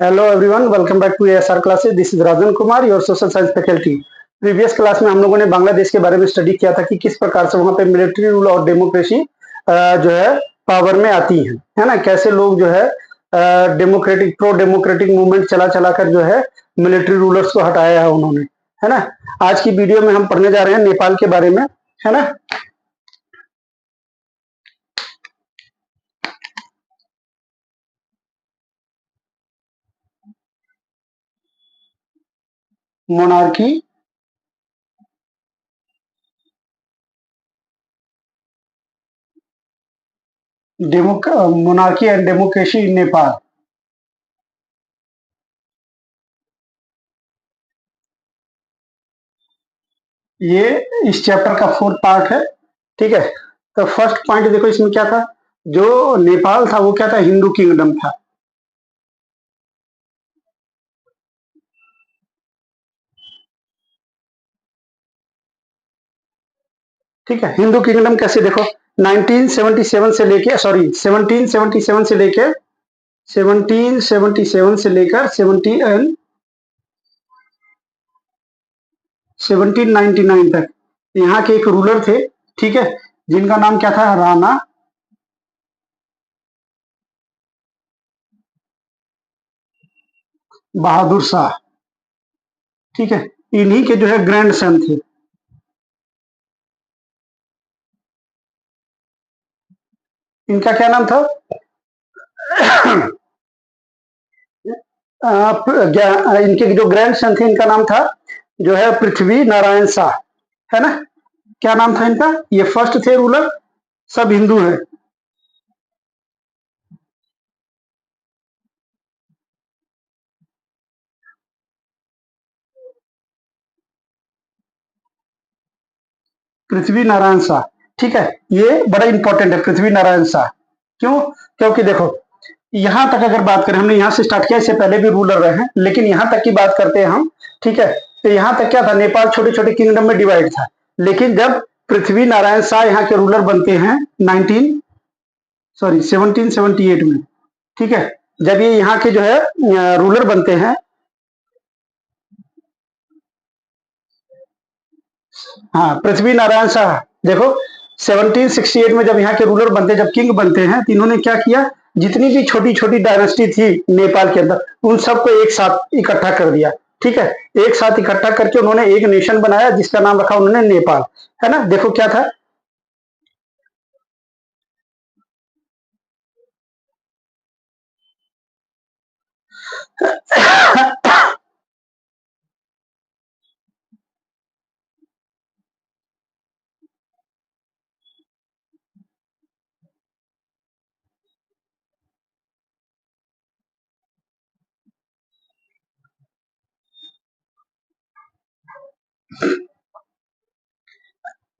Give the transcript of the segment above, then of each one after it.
Hello everyone, welcome back to ASR classes. This is Rajan Kumar, your social science faculty. Previous class में हम लोगों ने बांग्लादेश के बारे में स्टडी किया था कि किस प्रकार से वहां पे मिलिट्री रूल और डेमोक्रेसी जो है पावर में आती है ना। कैसे लोग जो है डेमोक्रेटिक प्रो डेमोक्रेटिक मूवमेंट चला चला कर जो है मिलिट्री रूलर्स को हटाया है उन्होंने, है ना। आज की वीडियो में हम पढ़ने जा रहे हैं नेपाल के बारे में, है ना। Monarchy monarchy and democracy in Nepal. ये इस चैप्टर का 4th पार्ट है, ठीक है। तो फर्स्ट पॉइंट देखो, इसमें क्या था। जो नेपाल था वो क्या था, हिंदू किंगडम था। ठीक है, हिंदू किंगडम कैसे देखो, 1977 से लेके 1777 से लेके 1777 से लेकर 1799 तक यहाँ के एक रूलर थे, ठीक है, जिनका नाम क्या था, राणा बहादुर शाह। ठीक है, इन्हीं के जो है ग्रैंड सन थे। इनका क्या नाम था इनके जो ग्रैंड सन थे, इनका नाम था जो है पृथ्वी नारायण शाह, है ना। क्या नाम था इनका, ये फर्स्ट थे रूलर, सब हिंदू है। पृथ्वी नारायण शाह, ठीक है, ये बड़ा इंपॉर्टेंट है पृथ्वी नारायण शाह। क्यों? क्योंकि देखो, यहां तक अगर बात करें, हमने यहां से स्टार्ट किया, इससे पहले भी रूलर रहे हैं, लेकिन यहां तक की बात करते हैं हम, ठीक है। तो यहां तक क्या था, नेपाल छोटे छोटे किंगडम में डिवाइड था। लेकिन जब पृथ्वी नारायण शाह यहाँ के रूलर बनते हैं 1778 में, ठीक है, जब ये यहाँ के जो है रूलर बनते हैं, हाँ, पृथ्वी नारायण शाह, देखो 1768 में जब यहाँ के रूलर बनते, जब किंग बनते हैं, तो इन्होंने क्या किया, जितनी भी छोटी छोटी डायनेस्टी थी नेपाल के अंदर, उन सबको एक साथ इकट्ठा कर दिया। ठीक है, एक साथ इकट्ठा करके उन्होंने एक नेशन बनाया, जिसका नाम रखा उन्होंने नेपाल, है ना। देखो क्या था,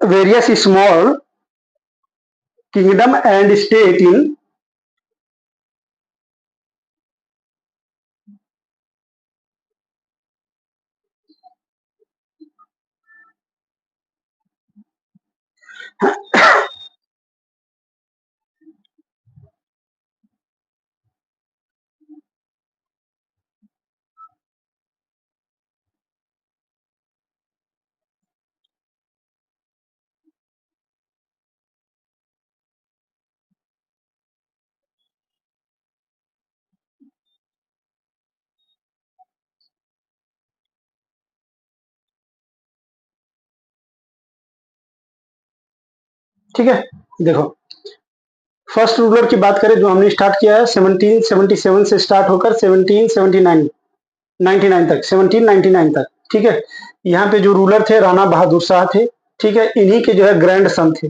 various small kingdom and state in ठीक है, देखो फर्स्ट रूलर की बात करें, जो हमने स्टार्ट किया है 1777 से स्टार्ट होकर 1779 99 तक, 1799 तक, ठीक है। यहाँ पे जो रूलर थे राणा बहादुर शाह थे, ठीक है, इन्हीं के जो है ग्रैंड सन थे।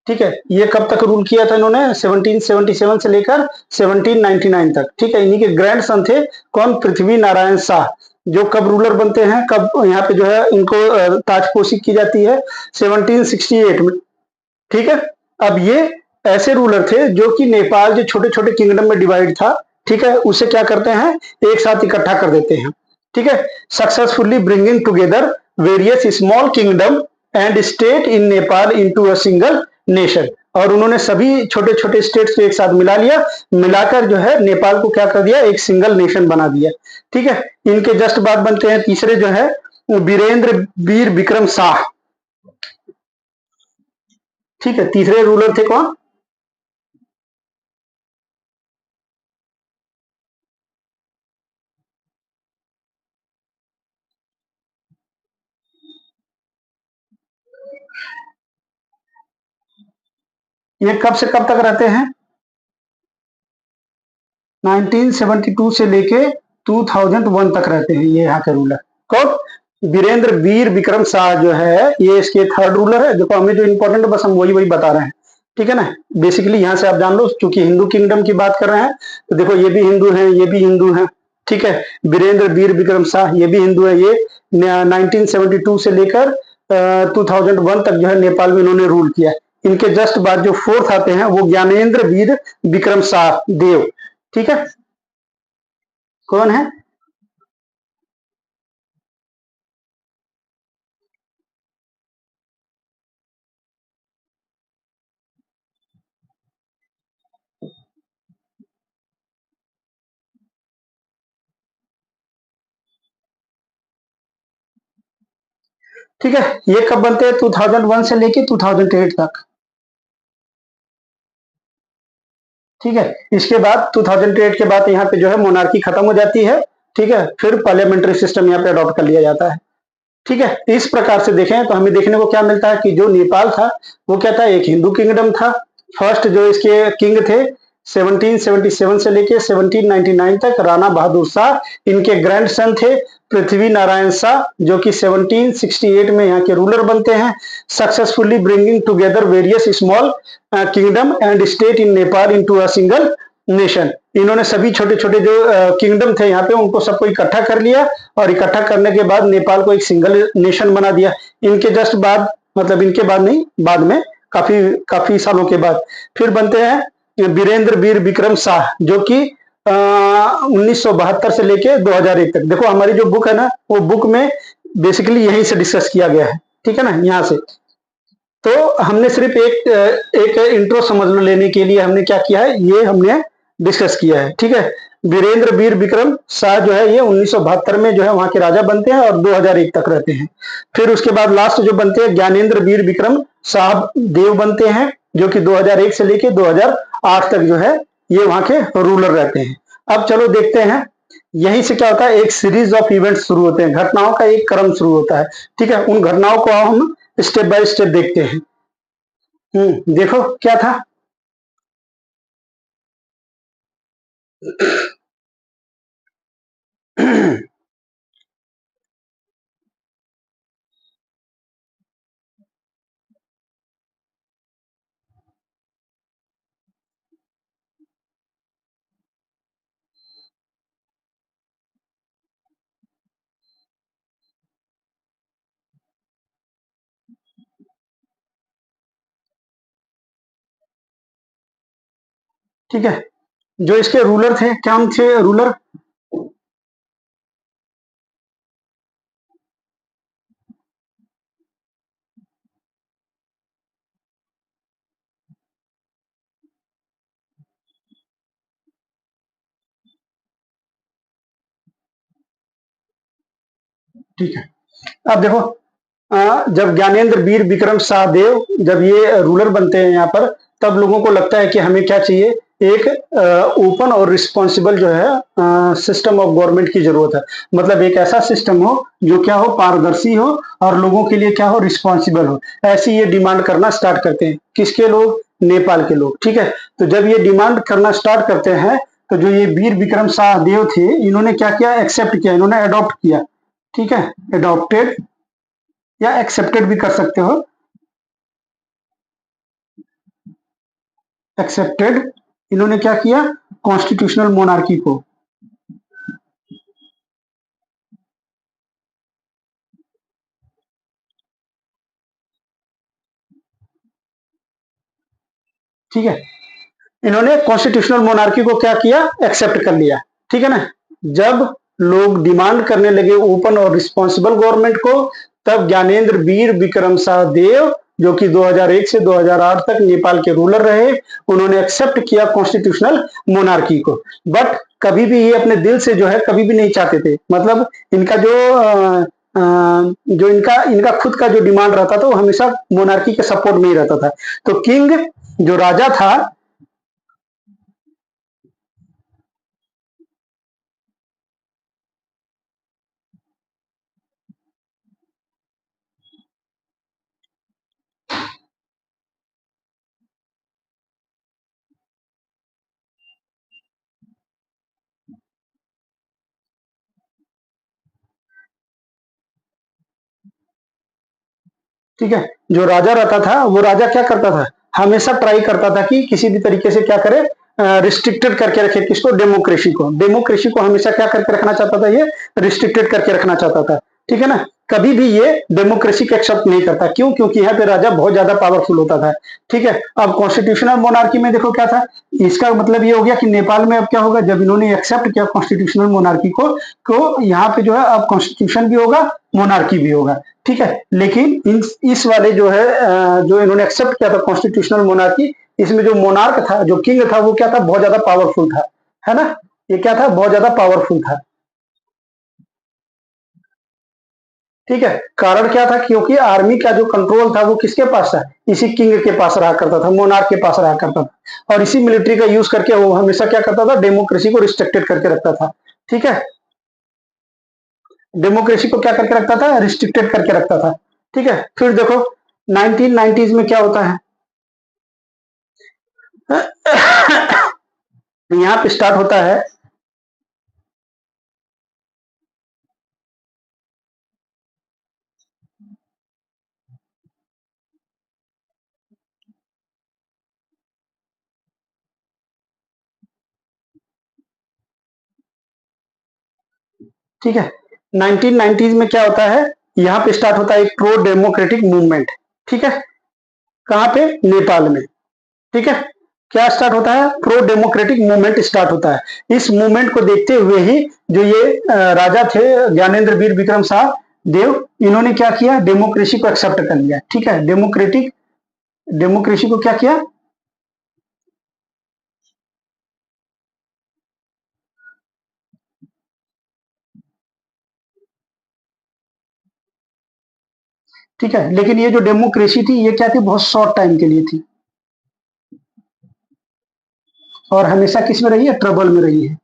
ठीक है, ये कब तक रूल किया था इन्होंने, 1777 से लेकर 1799 तक, ठीक है। इन्हीं के ग्रैंड सन थे कौन, पृथ्वी नारायण शाह। जो कब रूलर बनते हैं, कब यहाँ पे जो है इनको ताजपोशी की जाती है, 1768 में, ठीक है। अब ये ऐसे रूलर थे जो कि नेपाल जो छोटे छोटे किंगडम में डिवाइड था, ठीक है, उसे क्या करते हैं, एक साथ इकट्ठा कर देते हैं। ठीक है, successfully bringing together various small kingdom and state in Nepal into a single nation. और उन्होंने सभी छोटे छोटे स्टेट्स को एक साथ मिला लिया, मिलाकर जो है नेपाल को क्या कर दिया, एक सिंगल नेशन बना दिया। ठीक है, इनके जस्ट बाद बनते हैं तीसरे जो है वीरेंद्र वीर विक्रम शाह। ठीक है, तीसरे रूलर थे कौन? ये कब से कब तक रहते हैं? 1972 से लेके 2001 तक रहते हैं ये यहाँ के रूलर। कौन? वीरेंद्र वीर विक्रम शाह जो है ये इसके थर्ड रूलर है। देखो हमें जो इंपॉर्टेंट है बस हम वही वही बता रहे हैं। ठीक है ना, बेसिकली यहाँ से आप जान लो, क्योंकि हिंदू किंगडम की बात कर रहे हैं तो देखो ये भी हिंदू हैं, ये भी हिंदू हैं। ठीक है, वीरेंद्र वीर विक्रम शाह ये भी हिंदू है। ये 1972 से लेकर 2001 तक जो है नेपाल में इन्होंने रूल किया। इनके जस्ट बाद जो फोर्थ आते हैं वो ज्ञानेंद्र वीर विक्रम शाह देव। ठीक है, कौन है? ठीक है, ये कब बनते हैं? 2001 से लेके 2008 तक। ठीक है, इसके बाद 2008 के बाद यहाँ पे जो है मोनार्की खत्म हो जाती है। ठीक है, फिर पार्लियामेंट्री सिस्टम यहाँ पे अडॉप्ट कर लिया जाता है। ठीक है, इस प्रकार से देखें तो हमें देखने को क्या मिलता है कि जो नेपाल था वो क्या था, एक हिंदू किंगडम था। फर्स्ट जो इसके किंग थे 1777 से लेके 1799 तक राणा बहादुर शाह, इनके ग्रैंड सन थे पृथ्वी नारायण शाह, जो कि 1768 में यहाँ के रूलर बनते हैं, successfully bringing together various small kingdom and state in Nepal into a single nation. इन्होंने सभी छोटे छोटे जो किंगडम थे यहाँ पे उनको सबको इकट्ठा कर लिया, और इकट्ठा करने के बाद नेपाल को एक सिंगल नेशन बना दिया। इनके जस्ट बाद, मतलब इनके बाद नहीं, बाद में काफी काफी सालों के बाद फिर बनते हैं वीरेंद्र वीर विक्रम शाह, जो कि 1972 से लेके 2001 तक। देखो हमारी जो बुक है ना, वो बुक में बेसिकली यहीं से डिस्कस किया गया है। ठीक है ना, यहाँ से तो हमने सिर्फ एक इंट्रो समझ लो लेने के लिए हमने क्या किया है, ये हमने डिस्कस किया है। ठीक है, वीरेंद्र वीर विक्रम शाह जो है ये 1972 में जो है वहां के राजा बनते हैं और 2001 तक रहते हैं। फिर उसके बाद लास्ट जो बनते हैं ज्ञानेंद्र वीर विक्रम शाह देव बनते हैं, जो कि 2001 से लेके 2008 तक जो है ये वहां के रूलर रहते हैं। अब चलो देखते हैं, यहीं से क्या होता है, एक सीरीज ऑफ इवेंट्स शुरू होते हैं, घटनाओं का एक क्रम शुरू होता है। ठीक है, उन घटनाओं को हम स्टेप बाय स्टेप देखते हैं। देखो क्या था। ठीक है, जो इसके रूलर थे, क्या नाम थे रूलर? ठीक है, अब देखो जब ज्ञानेंद्र वीर विक्रम शाहदेव जब ये रूलर बनते हैं यहाँ पर, तब लोगों को लगता है कि हमें क्या चाहिए, एक ओपन और रिस्पॉन्सिबल जो है सिस्टम ऑफ गवर्नमेंट की जरूरत है। मतलब एक ऐसा सिस्टम हो जो क्या हो, पारदर्शी हो और लोगों के लिए क्या हो, रिस्पॉन्सिबल हो। ऐसी ये डिमांड करना स्टार्ट करते हैं। किसके लोग? नेपाल के लोग। ठीक है, तो जब ये डिमांड करना स्टार्ट करते हैं तो जो ये वीर विक्रम शाहदेव थे इन्होंने क्या किया, एक्सेप्ट किया, इन्होंने अडॉप्ट किया। ठीक है, अडॉप्टेड या एक्सेप्टेड भी कर सकते हो, एक्सेप्टेड। इन्होंने क्या किया, कॉन्स्टिट्यूशनल मोनार्की को। ठीक है, इन्होंने कॉन्स्टिट्यूशनल मोनार्की को क्या किया, एक्सेप्ट कर लिया। ठीक है ना, जब लोग डिमांड करने लगे ओपन और रिस्पॉन्सिबल गवर्नमेंट को, तब ज्ञानेंद्र वीर विक्रम शाहदेव जो कि 2001 से 2008 तक नेपाल के रूलर रहे। उन्होंने एक्सेप्ट किया कॉन्स्टिट्यूशनल मोनार्की को, बट कभी भी ये अपने दिल से जो है कभी भी नहीं चाहते थे। मतलब इनका जो इनका इनका खुद का जो डिमांड रहता था वो हमेशा मोनार्की के सपोर्ट में ही रहता था। तो किंग जो राजा था, ठीक है, जो राजा रहता था वो राजा क्या करता था, हमेशा ट्राई करता था कि किसी भी तरीके से क्या करे, रिस्ट्रिक्टेड करके रखे किसको, डेमोक्रेसी को हमेशा क्या करके रखना चाहता था, ये रिस्ट्रिक्टेड करके रखना चाहता था। ठीक है ना, कभी भी ये डेमोक्रेसी को एक्सेप्ट नहीं करता। क्यों? क्योंकि यहाँ पे राजा बहुत ज्यादा पावरफुल होता था। ठीक है, अब कॉन्स्टिट्यूशनल मोनार्की में देखो क्या था, इसका मतलब ये हो गया कि नेपाल में अब क्या होगा, जब इन्होंने एक्सेप्ट किया कॉन्स्टिट्यूशनल मोनार्की को यहाँ पे जो है अब कॉन्स्टिट्यूशन भी होगा, मोनार्की भी होगा। ठीक है, लेकिन इस वाले जो है जो इन्होंने एक्सेप्ट किया था कॉन्स्टिट्यूशनल मोनार्की, इसमें जो मोनार्क था, जो किंग था, वो क्या था, बहुत ज्यादा पावरफुल था, है ना, ये क्या था, बहुत ज्यादा पावरफुल था। ठीक है, कारण क्या था, क्योंकि आर्मी का जो कंट्रोल था वो किसके पास था, इसी किंग के पास रहा करता था, मोनार्क के पास रहा करता था, और इसी मिलिट्री का यूज करके वो हमेशा क्या करता था, डेमोक्रेसी को रिस्ट्रिक्टेड करके रखता था। ठीक है, डेमोक्रेसी को क्या करके रखता था, रिस्ट्रिक्टेड करके रखता था। ठीक है, फिर देखो 1990s में क्या होता है, यहाँ पे स्टार्ट होता है। ठीक है, 1990s में क्या होता है, यहाँ पे स्टार्ट होता है एक प्रो डेमोक्रेटिक मूवमेंट। ठीक है, कहाँ पे, नेपाल में। ठीक है, क्या स्टार्ट होता है, प्रो डेमोक्रेटिक मूवमेंट स्टार्ट होता है। इस मूवमेंट को देखते हुए ही जो ये राजा थे ज्ञानेंद्र वीर विक्रम शाह देव, इन्होंने क्या किया, डेमोक्रेसी को एक्सेप्ट कर लिया। ठीक है, डेमोक्रेसी को क्या किया, ठीक है, लेकिन ये जो डेमोक्रेसी थी ये क्या थी, बहुत शॉर्ट टाइम के लिए थी, और हमेशा किस में रही है, ट्रबल में रही है।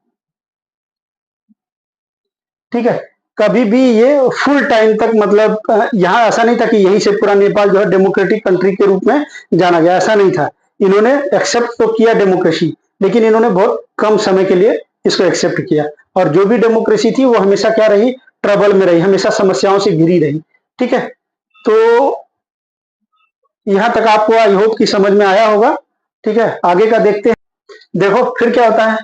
ठीक है, कभी भी ये फुल टाइम तक, मतलब यहाँ ऐसा नहीं था कि यहीं से पूरा नेपाल जो है डेमोक्रेटिक कंट्री के रूप में जाना गया, ऐसा नहीं था। इन्होंने एक्सेप्ट तो किया डेमोक्रेसी, लेकिन इन्होंने बहुत कम समय के लिए इसको एक्सेप्ट किया, और जो भी डेमोक्रेसी थी वो हमेशा क्या रही, ट्रबल में रही, हमेशा समस्याओं से घिरी रही। ठीक है, तो यहाँ तक आपको आई होप कि समझ में आया होगा। ठीक है, आगे का देखते हैं। देखो फिर क्या होता है,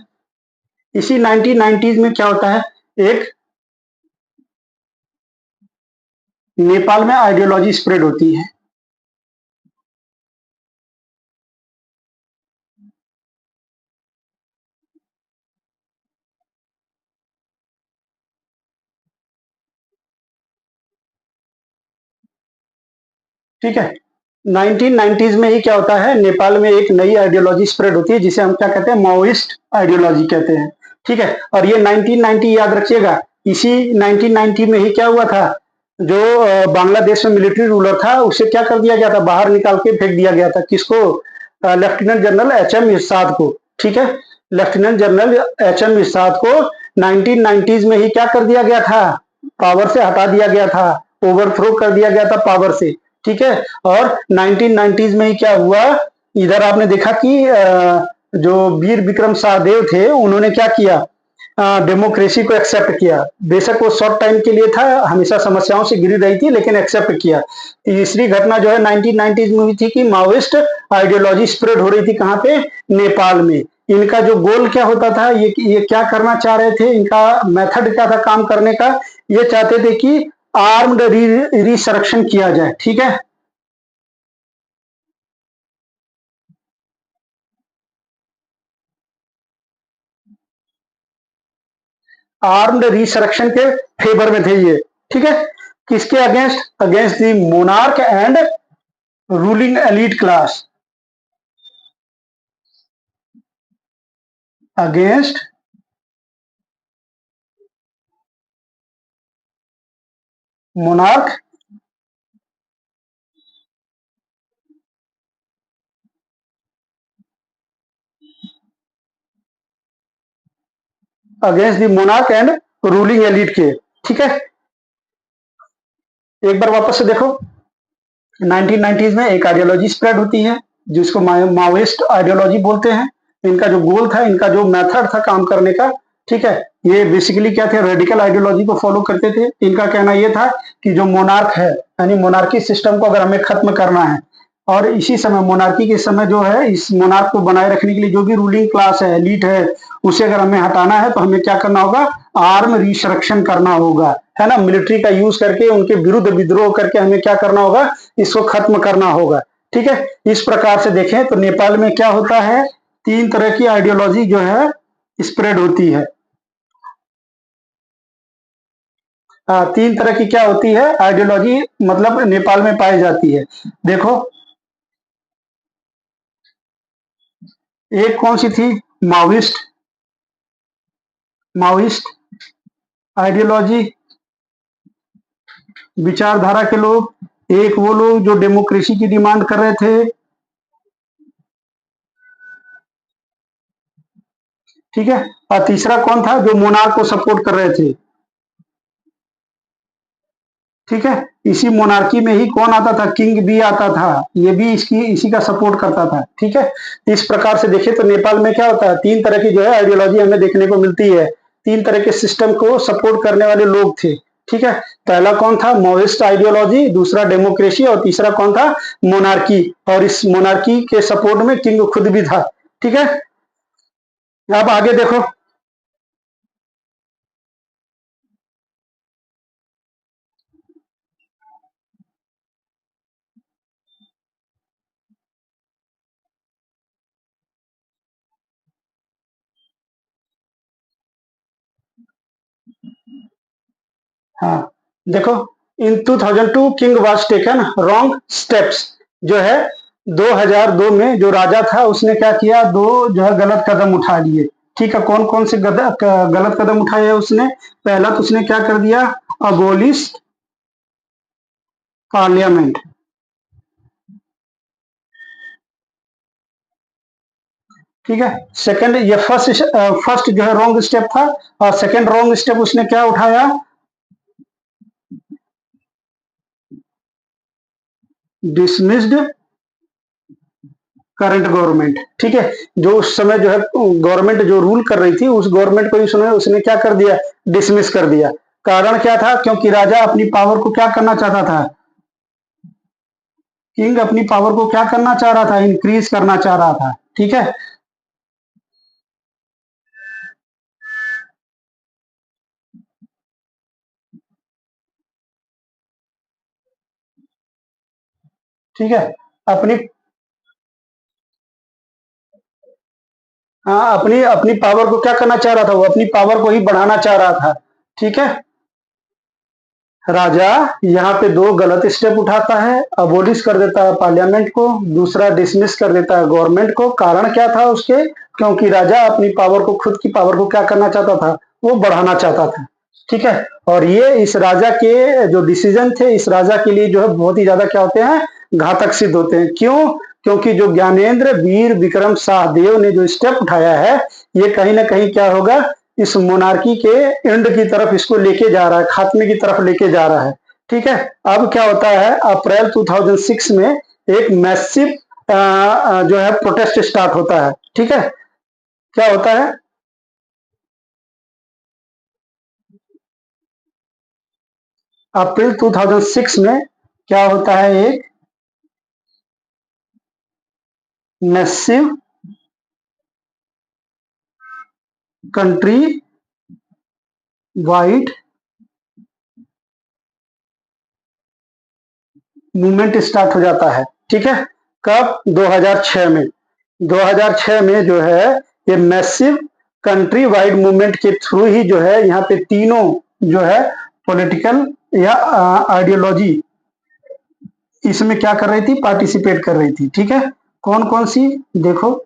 इसी 1990s में क्या होता है, एक नेपाल में आइडियोलॉजी स्प्रेड होती है। ठीक है, 1990s में ही क्या होता है, नेपाल में एक नई आइडियोलॉजी स्प्रेड होती है, जिसे हम क्या कहते हैं, माओइस्ट आइडियोलॉजी कहते हैं। ठीक है, और ये 1990 याद रखिएगा, इसी 1990 में ही क्या हुआ था, जो बांग्लादेश में मिलिट्री रूलर था उसे क्या कर दिया गया था, बाहर निकाल के फेंक दिया गया था, किसको, लेफ्टिनेंट जनरल एच एम इरशाद को। ठीक है, लेफ्टिनेंट जनरल एच एम इरशाद को 1990s में ही क्या कर दिया गया था, पावर से हटा दिया गया था, ओवरथ्रो कर दिया गया था पावर से। ठीक है, और 1990s में ही क्या हुआ, इधर आपने देखा कि जो वीर विक्रम शाहदेव थे उन्होंने क्या किया, डेमोक्रेसी को एक्सेप्ट किया। बेशक वो शॉर्ट टाइम के लिए था, हमेशा समस्याओं से घिरी रही थी, लेकिन एक्सेप्ट किया। तीसरी घटना जो है 1990s में हुई थी कि माओइस्ट आइडियोलॉजी स्प्रेड हो रही थी, कहाँ पे, नेपाल में। इनका जो गोल क्या होता था, ये क्या करना चाह रहे थे, इनका मेथड क्या था काम करने का, ये चाहते थे कि आर्म्ड रिसरेक्शन किया जाए। ठीक है, आर्म्ड रिसरेक्शन के फेवर में थे ये। ठीक है, किसके against, against the monarch and ruling elite class against monarch against the monarch and ruling elite के। ठीक है, एक बार वापस से देखो। 1990s में एक आइडियोलॉजी स्प्रेड होती है जिसको माओइस्ट आइडियोलॉजी बोलते हैं। इनका जो गोल था, इनका जो मेथड था काम करने का, ठीक है, ये बेसिकली क्या थे, रेडिकल आइडियोलॉजी को फॉलो करते थे। इनका कहना ये था कि जो मोनार्क है, यानी मोनार्की सिस्टम को अगर हमें खत्म करना है, और इसी समय मोनार्की के समय जो है, इस मोनार्क को बनाए रखने के लिए जो भी रूलिंग क्लास है, एलीट है, उसे अगर हमें हटाना है तो हमें क्या करना होगा, आर्म रिस्ट्रक्शन करना होगा, है ना, मिलिट्री का यूज करके उनके विरुद्ध विद्रोह करके हमें क्या करना होगा, इसको खत्म करना होगा। ठीक है, इस प्रकार से देखें तो नेपाल में क्या होता है, तीन तरह की आइडियोलॉजी जो है स्प्रेड होती है। तीन तरह की क्या होती है आइडियोलॉजी, मतलब नेपाल में पाई जाती है। देखो, एक कौन सी थी, माओइस्ट, माओइस्ट आइडियोलॉजी, विचारधारा के लोग। एक वो लोग जो डेमोक्रेसी की डिमांड कर रहे थे। ठीक है, और तीसरा कौन था, जो मोनार्क को सपोर्ट कर रहे थे। ठीक है, इसी मोनार्की में ही कौन आता था, किंग भी आता था, ये भी इसकी इसी का सपोर्ट करता था। ठीक है, इस प्रकार से देखें तो नेपाल में क्या होता है, तीन तरह की जो है आइडियोलॉजी हमें देखने को मिलती है। तीन तरह के सिस्टम को सपोर्ट करने वाले लोग थे। ठीक है, पहला कौन था, माओइस्ट आइडियोलॉजी, दूसरा डेमोक्रेसी, और तीसरा कौन था, मोनार्की। और इस मोनार्की के सपोर्ट में किंग खुद भी था। ठीक है, अब आगे देखो। हाँ, देखो, इन 2002 king was taken wrong steps, जो है 2002 में जो राजा था उसने क्या किया, दो जो है गलत कदम उठा लिए। ठीक है, कौन कौन से गलत कदम उठाए है उसने, पहला तो उसने क्या कर दिया, अबोलिश पार्लियामेंट। ठीक है, सेकंड, ये फर्स्ट जो है रॉन्ग स्टेप था। और सेकंड रॉन्ग स्टेप उसने क्या उठाया, डिसमिस्ड करंट गवर्नमेंट। ठीक है, जो उस समय जो है गवर्नमेंट जो रूल कर रही थी, उस गवर्नमेंट को उसने उसने क्या कर दिया, डिसमिस कर दिया। कारण क्या था, क्योंकि राजा अपनी पावर को क्या करना चाहता था, किंग अपनी पावर को क्या करना चाह रहा था, इंक्रीज करना चाह रहा था। ठीक है, ठीक है, अपनी, हाँ, अपनी अपनी पावर को क्या करना चाह रहा था, वो अपनी पावर को ही बढ़ाना चाह रहा था। ठीक है, राजा यहाँ पे दो गलत स्टेप उठाता है, अबोलिश कर देता है पार्लियामेंट को, दूसरा डिसमिस कर देता है गवर्नमेंट को। कारण क्या था उसके, क्योंकि राजा अपनी पावर को, खुद की पावर को क्या करना चाहता था, वो बढ़ाना चाहता था। ठीक है, और ये इस राजा के जो डिसीजन थे, इस राजा के लिए जो है बहुत ही ज्यादा क्या होते हैं, घातक सिद्ध होते हैं। क्यों, क्योंकि जो ज्ञानेंद्र वीर विक्रम शाहदेव ने जो स्टेप उठाया है, ये कहीं ना कहीं क्या होगा, इस मोनार्की के एंड की तरफ इसको लेके जा रहा है, खात्मे की तरफ लेके जा रहा है। ठीक है, अब क्या होता है, अप्रैल 2006 में एक मैसिव जो है प्रोटेस्ट स्टार्ट होता है। ठीक है, क्या होता है, अप्रैल 2006 में क्या होता है, एक massive country wide movement start हो जाता है। ठीक है, कब, 2006 में। 2006 में जो है ये मैसिव कंट्री वाइड मूवमेंट के थ्रू ही जो है यहाँ पे तीनों जो है पॉलिटिकल या आइडियोलॉजी इसमें क्या कर रही थी, पार्टिसिपेट कर रही थी। ठीक है, कौन कौन सी, देखो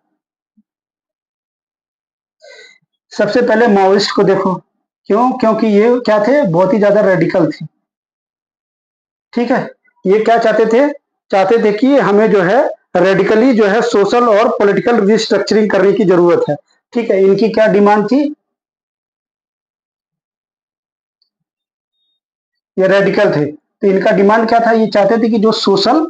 सबसे पहले माओइस्ट को देखो, क्यों, क्योंकि ये क्या थे, बहुत ही ज्यादा रेडिकल थे। ठीक है, ये क्या चाहते थे, चाहते थे कि हमें जो है रेडिकली जो है सोशल और पॉलिटिकल रिस्ट्रक्चरिंग करने की जरूरत है। ठीक है, इनकी क्या डिमांड थी, ये रेडिकल थे तो इनका डिमांड क्या था, ये चाहते थे कि जो सोशल,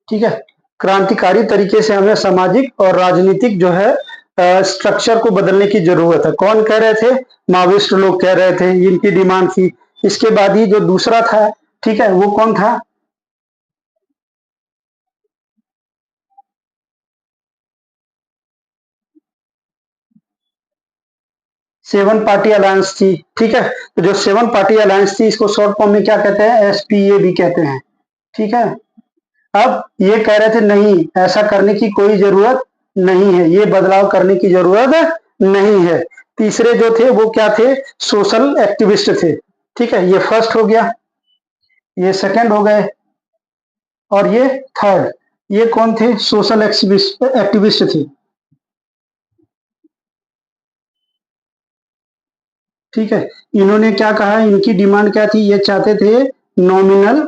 ठीक है, क्रांतिकारी तरीके से हमें सामाजिक और राजनीतिक जो है स्ट्रक्चर को बदलने की जरूरत है। कौन कह रहे थे, माओइस्ट लोग कह रहे थे, इनकी डिमांड थी। इसके बाद ही जो दूसरा था, ठीक है, वो कौन था, सेवन पार्टी अलायंस थी। ठीक है, तो जो सेवन पार्टी अलायंस थी, इसको शॉर्ट फॉर्म में क्या कहते हैं, एसपीए भी कहते हैं। ठीक है, अब ये कह रहे थे नहीं, ऐसा करने की कोई जरूरत नहीं है, ये बदलाव करने की जरूरत नहीं है। तीसरे जो थे वो क्या थे, सोशल एक्टिविस्ट थे। ठीक है, ये फर्स्ट हो गया, ये सेकंड हो गए, और ये थर्ड। ये कौन थे, सोशल एक्टिविस्ट थे। ठीक है, इन्होंने क्या कहा, इनकी डिमांड क्या थी, ये चाहते थे नॉमिनल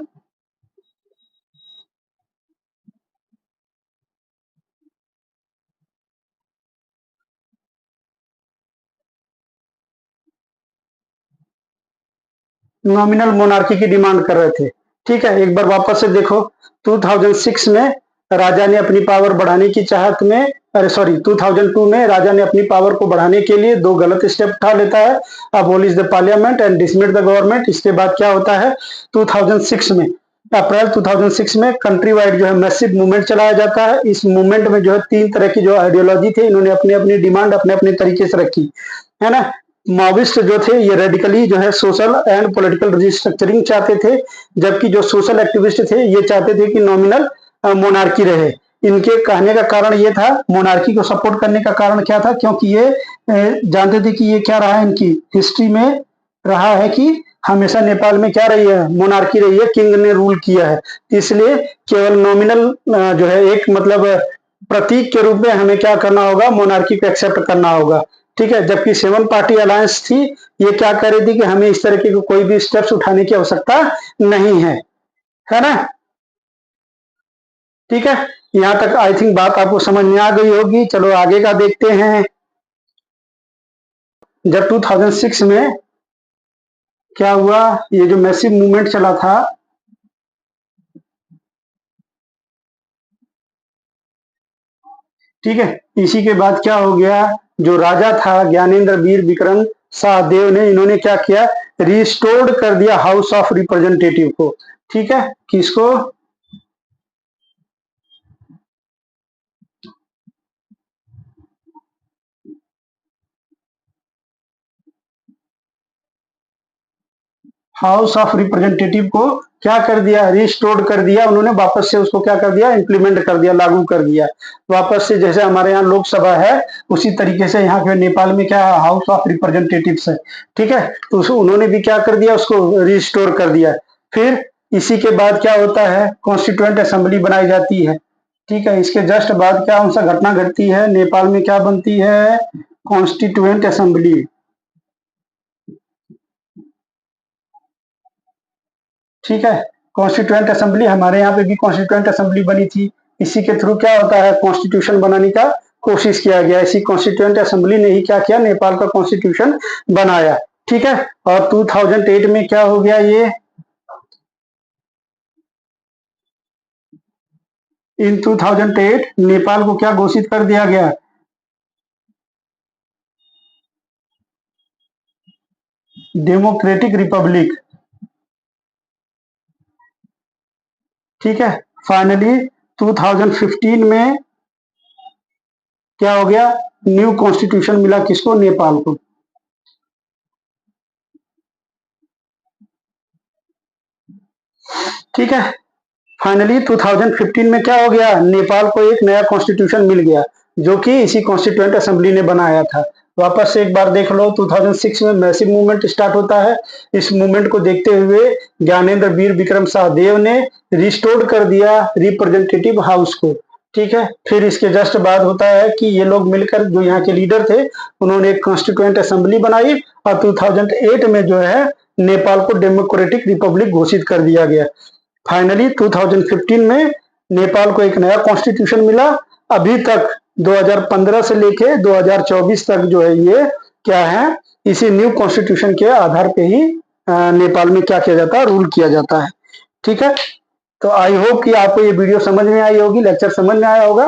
नॉमिनल मोनार्की की डिमांड कर रहे थे। ठीक है, एक बार वापस से देखो, 2006 में राजा ने अपनी पावर बढ़ाने की चाहत में, अरे सॉरी, 2002 में राजा ने अपनी पावर को बढ़ाने के लिए दो गलत स्टेप उठा लेता है, abolish the parliament and dismiss the government. इसके बाद क्या होता है, 2006 में, अप्रैल 2006 में कंट्री वाइड जो है मैसिव मूवमेंट चलाया जाता है। इस मूवमेंट में जो है तीन तरह की जो आइडियोलॉजी थी, इन्होंने अपनी अपनी डिमांड अपने अपने तरीके से रखी, है ना। माओविस्ट जो थे ये रेडिकली जो है सोशल एंड पॉलिटिकल रिस्ट्रक्चरिंग चाहते थे, जबकि जो सोशल एक्टिविस्ट थे ये चाहते थे कि नॉमिनल मोनार्की रहे। इनके कहने का कारण ये था, मोनार्की को सपोर्ट करने का कारण क्या था, क्योंकि ये जानते थे कि ये क्या रहा है, इनकी हिस्ट्री में रहा है कि हमेशा नेपाल में क्या रही है, मोनार्की रही है, किंग ने रूल किया है। इसलिए केवल नॉमिनल जो है एक मतलब प्रतीक के रूप में हमें क्या करना होगा, मोनार्की को एक्सेप्ट करना होगा। ठीक है, जबकि सेवन पार्टी अलायंस थी, ये क्या कर रही थी कि हमें इस तरह के कोई भी स्टेप्स उठाने की आवश्यकता नहीं है ना। ठीक है, यहाँ तक आई थिंक बात आपको समझ में आ गई होगी। चलो आगे का देखते हैं। जब 2006 में क्या हुआ, ये जो मैसिव मूवमेंट चला था, ठीक है, इसी के बाद क्या हो गया, जो राजा था ज्ञानेंद्र वीर विक्रम शाहदेव ने, इन्होंने क्या किया, रिस्टोर्ड कर दिया हाउस ऑफ रिप्रेजेंटेटिव को। ठीक है, किसको, हाउस ऑफ रिप्रेजेंटेटिव को क्या कर दिया, रिस्टोर्ड कर दिया उन्होंने, वापस से उसको क्या कर दिया, इंप्लीमेंट कर दिया, लागू कर दिया। वापस से जैसे हमारे यहाँ लोकसभा है, उसी तरीके से यहाँ पे नेपाल में क्या है, हाउस ऑफ रिप्रेजेंटेटिव्स है। ठीक है, तो उन्होंने भी क्या कर दिया, उसको रिस्टोर कर दिया। फिर इसी के बाद क्या होता है, कॉन्स्टिट्यूएंट असेंबली बनाई जाती है। ठीक है, इसके जस्ट बाद क्या उनसे घटना घटती है, नेपाल में क्या बनती है, कॉन्स्टिट्यूएंट असेंबली। ठीक है, कॉन्स्टिट्यूएंट असेंबली, हमारे यहाँ पे भी कॉन्स्टिट्यूएंट असेंबली बनी थी। इसी के थ्रू क्या होता है, कॉन्स्टिट्यूशन बनाने का कोशिश किया गया। इसी कॉन्स्टिट्यूएंट असेंबली ने ही क्या किया, नेपाल का कॉन्स्टिट्यूशन बनाया। ठीक है, और 2008 में क्या हो गया, ये इन 2008 नेपाल को क्या घोषित कर दिया गया, डेमोक्रेटिक रिपब्लिक। ठीक है, फाइनली 2015 में क्या हो गया, न्यू कॉन्स्टिट्यूशन मिला किसको, नेपाल को। ठीक है। फाइनली 2015 में क्या हो गया, नेपाल को एक नया कॉन्स्टिट्यूशन मिल गया जो कि इसी कॉन्स्टिट्यूएंट असेंबली ने बनाया था। वापस से एक बार देख लो, 2006 में मैसिव मूवमेंट स्टार्ट होता है। इस मूवमेंट को देखते हुए ज्ञानेंद्र वीर विक्रम साहदेव ने रिस्टोर कर दिया रिप्रेजेंटेटिव हाउस को। ठीक है। फिर इसके जस्ट बाद होता है कि ये लोग मिलकर, जो यहाँ के लीडर थे, उन्होंने एक कॉन्स्टिट्यूएंट असेंबली बनाई और 2008 में जो है नेपाल को डेमोक्रेटिक रिपब्लिक घोषित कर दिया गया। फाइनली 2015 में नेपाल को एक नया कॉन्स्टिट्यूशन मिला। अभी तक 2015 से लेके 2024 तक जो है ये क्या है, इसी न्यू कॉन्स्टिट्यूशन के आधार पे ही नेपाल में क्या किया जाता है, रूल किया जाता है। ठीक है। तो आई होप कि आपको ये वीडियो समझ में आई होगी, लेक्चर समझ में आया होगा।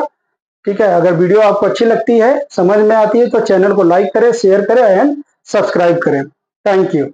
ठीक है। अगर वीडियो आपको अच्छी लगती है, समझ में आती है, तो चैनल को लाइक करें, शेयर करें एंड सब्सक्राइब करें। Thank you.